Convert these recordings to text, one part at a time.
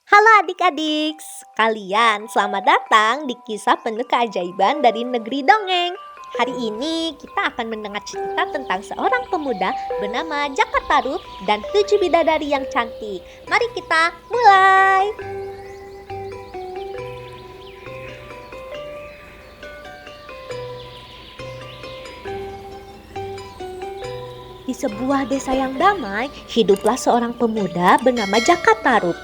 Halo adik-adik, kalian selamat datang di kisah penuh keajaiban dari negeri dongeng. Hari ini kita akan mendengar cerita tentang seorang pemuda bernama Jaka Tarub dan 7 bidadari yang cantik. Mari kita mulai. Di sebuah desa yang damai, hiduplah seorang pemuda bernama Jaka Tarub.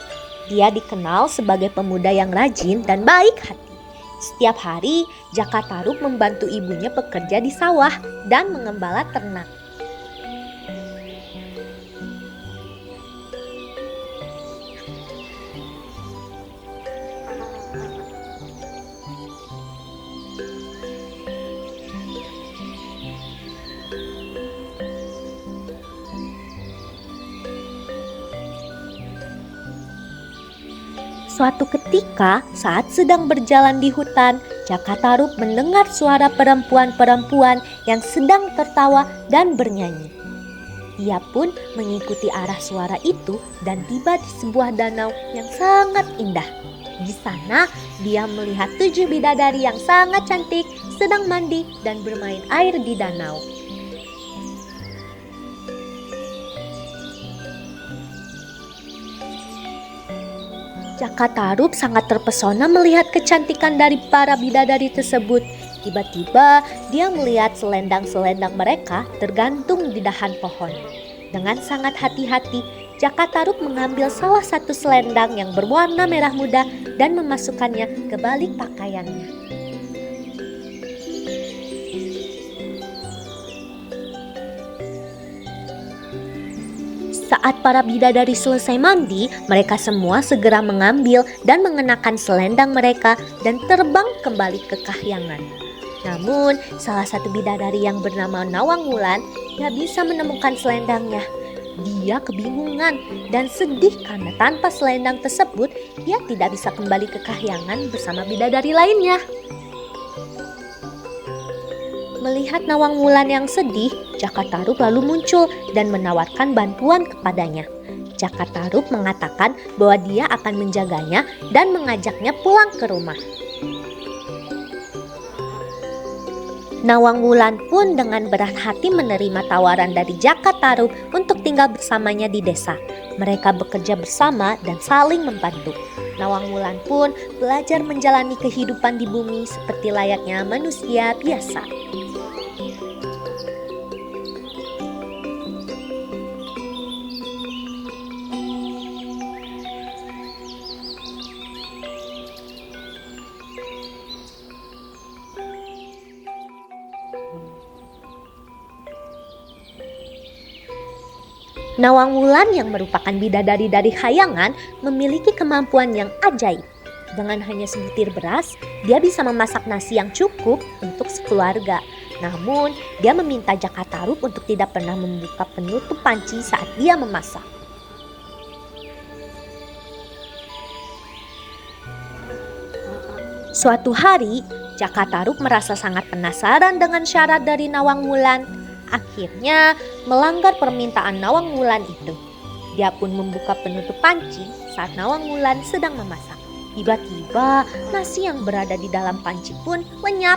Dia dikenal sebagai pemuda yang rajin dan baik hati. Setiap hari, Jaka Tarub membantu ibunya bekerja di sawah dan mengembala ternak. Suatu ketika, saat sedang berjalan di hutan, Jaka Tarub mendengar suara perempuan-perempuan yang sedang tertawa dan bernyanyi. Ia pun mengikuti arah suara itu dan tiba di sebuah danau yang sangat indah. Di sana, dia melihat 7 bidadari yang sangat cantik sedang mandi dan bermain air di danau. Jaka Tarub sangat terpesona melihat kecantikan dari para bidadari tersebut. Tiba-tiba dia melihat selendang-selendang mereka tergantung di dahan pohon. Dengan sangat hati-hati, Jaka Tarub mengambil salah satu selendang yang berwarna merah muda dan memasukkannya ke balik pakaiannya. Saat para bidadari selesai mandi, mereka semua segera mengambil dan mengenakan selendang mereka dan terbang kembali ke kahyangan. Namun, salah satu bidadari yang bernama Nawang Wulan tidak bisa menemukan selendangnya. Dia kebingungan dan sedih karena tanpa selendang tersebut, dia tidak bisa kembali ke kahyangan bersama bidadari lainnya. Melihat Nawang Wulan yang sedih, Jaka Tarub lalu muncul dan menawarkan bantuan kepadanya. Jaka Tarub mengatakan bahwa dia akan menjaganya dan mengajaknya pulang ke rumah. Nawang Wulan pun dengan berat hati menerima tawaran dari Jaka Tarub untuk tinggal bersamanya di desa. Mereka bekerja bersama dan saling membantu. Nawang Wulan pun belajar menjalani kehidupan di bumi seperti layaknya manusia biasa. Nawang Wulan yang merupakan bidadari dari khayangan memiliki kemampuan yang ajaib. Dengan hanya sebutir beras, dia bisa memasak nasi yang cukup untuk sekeluarga. Namun, dia meminta Jaka Tarub untuk tidak pernah membuka penutup panci saat dia memasak. Suatu hari, Jaka Tarub merasa sangat penasaran dengan syarat dari Nawang Wulan. Akhirnya melanggar permintaan Nawang Wulan itu. Dia pun membuka penutup panci saat Nawang Wulan sedang memasak. Tiba-tiba nasi yang berada di dalam panci pun lenyap.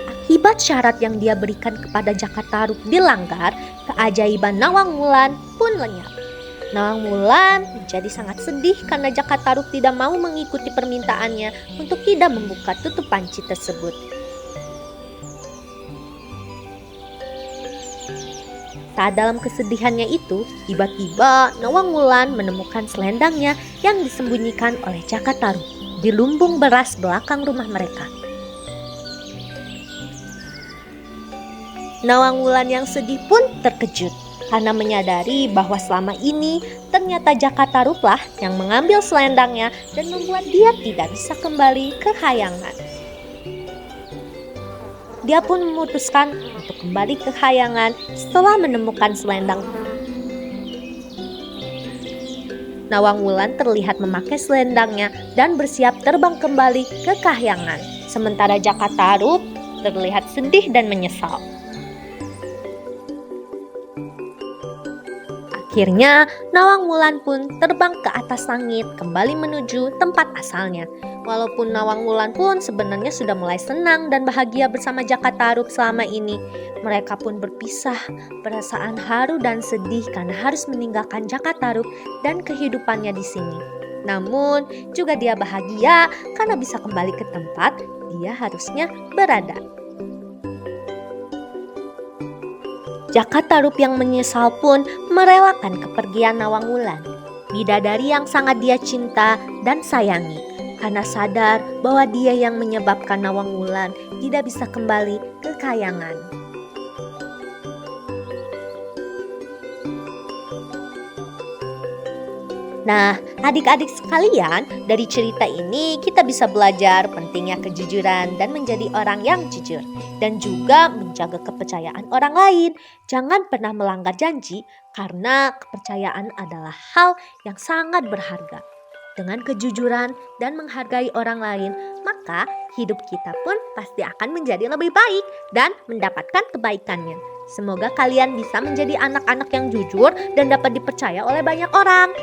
Akibat syarat yang dia berikan kepada Jaka Tarub dilanggar, keajaiban Nawang Wulan pun lenyap. Nawang Wulan menjadi sangat sedih karena Jaka Tarub tidak mau mengikuti permintaannya untuk tidak membuka tutup panci tersebut. Saat dalam kesedihannya itu, tiba-tiba Nawang Wulan menemukan selendangnya yang disembunyikan oleh Jaka Tarub di lumbung beras belakang rumah mereka. Nawang Wulan yang sedih pun terkejut karena menyadari bahwa selama ini ternyata Jaka Tarublah yang mengambil selendangnya dan membuat dia tidak bisa kembali ke khayangan. Dia pun memutuskan untuk kembali ke khayangan setelah menemukan selendang. Nawang Wulan terlihat memakai selendangnya dan bersiap terbang kembali ke kahyangan. Sementara Jaka Tarub terlihat sedih dan menyesal. Akhirnya, Nawang Wulan pun terbang ke atas langit kembali menuju tempat asalnya. Walaupun Nawang Wulan pun sebenarnya sudah mulai senang dan bahagia bersama Jakatarup selama ini, mereka pun berpisah. Perasaan haru dan sedih karena harus meninggalkan Jakatarup dan kehidupannya di sini. Namun, juga dia bahagia karena bisa kembali ke tempat dia harusnya berada. Jakatarup yang menyesal pun merelakan kepergian Nawang Wulan, bidadari yang sangat dia cinta dan sayangi, karena sadar bahwa dia yang menyebabkan Nawang Wulan tidak bisa kembali ke kayangan. Nah, adik-adik sekalian, dari cerita ini kita bisa belajar pentingnya kejujuran dan menjadi orang yang jujur, dan juga menjaga kepercayaan orang lain. Jangan pernah melanggar janji, karena kepercayaan adalah hal yang sangat berharga. Dengan kejujuran dan menghargai orang lain, maka hidup kita pun pasti akan menjadi lebih baik dan mendapatkan kebaikannya. Semoga kalian bisa menjadi anak-anak yang jujur dan dapat dipercaya oleh banyak orang.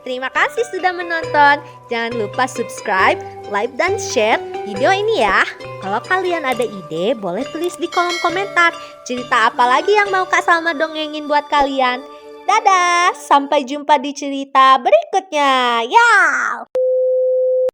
Terima kasih sudah menonton. Jangan lupa subscribe, like, dan share video ini ya. Kalau kalian ada ide, boleh tulis di kolom komentar. Cerita apa lagi yang mau Kak Salma dongengin buat kalian? Dadah, sampai jumpa di cerita berikutnya. Ya.